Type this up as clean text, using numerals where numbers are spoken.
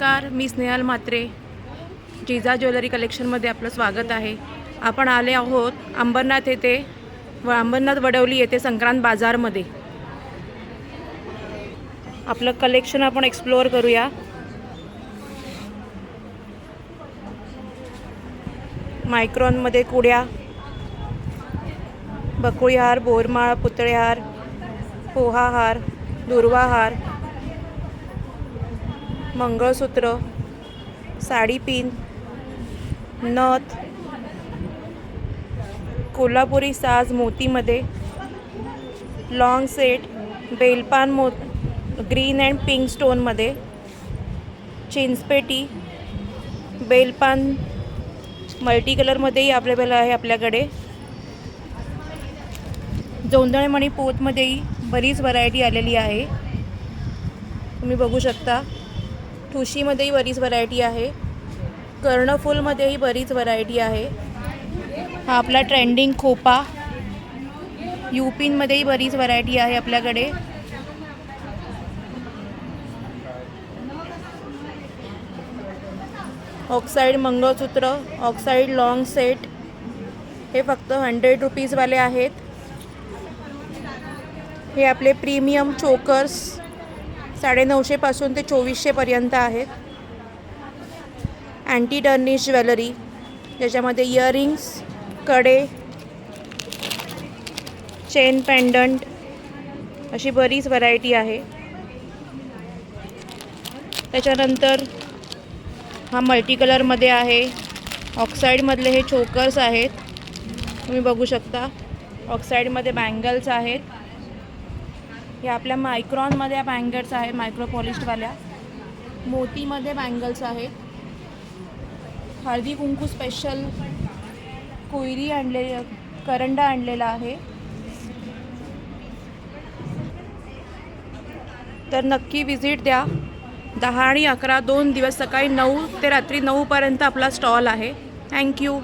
नमस्कार, मी स्नेहल म्हात्रे. जिजा ज्वेलरी कलेक्शनमध्ये आपलं स्वागत आहे. आपण आले आहोत अंबरनाथ येथे अंबरनाथ वडवली येथे संक्रांत बाजारमध्ये. आपलं कलेक्शन आपण एक्सप्लोअर करूया. मायक्रॉनमध्ये कुड्या, बकुळी हार, बोरमाळ, पुतळे हार, पोहा हार, दुर्वा हार, मंगळसूत्र, साडी पिन, नथ, कोल्हापुरी साज मोतीमध्ये, लॉंग सेट, बेलपान ग्रीन अँड पिंक स्टोनमध्ये, चिंचपेटी, बेलपान मल्टी कलरमध्येही अवेलेबल आहे आपल्याकडे. जोंधळमणी पोतमध्येही बरीच व्हरायटी आलेली आहे, तुम्ही बघू शकता. ठुशीमध्येही बरीच व्हरायटी आहे, कर्णफूलमध्येही बरीच व्हरायटी आहे. हा आपला ट्रेंडिंग खोपा, यूपिनमध्येही बरीच व्हरायटी आहे आपल्याकडे. ऑक्साईड मंगळसूत्र, ऑक्साईड लॉंग सेट, हे फक्त 100 रुपीजवाले आहेत. हे आपले प्रीमियम चोकर्स 950 पासून ते 2400 पर्यंत आहेत. अँटी टर्निश ज्वेलरी, ज्याच्यामध्ये इयरिंग्स, कडे, चेन पेंडंट अशी बरीच व्हरायटी आहे. त्याच्यानंतर हा मल्टी कलरमध्ये आहे. ऑक्साईडमधले हे चोकर्स आहेत, तुम्ही बघू शकता. ऑक्साईडमध्ये बँगल्स आहेत. हे आपल्या मायक्रॉनमध्ये बँगल्स आहेत, मायक्रो पॉलिश्डवाल्या. मोतीमध्ये बँगल्स आहेत. हळदी कुंकू स्पेशल कोयरी करंडा आणलेला आहे. तर नक्की विजिट द्या. 10 आणि 11 2 दिवस, सकाळी 9 ते रात्री 9 पर्यंत आपला स्टॉल आहे. थँक्यू.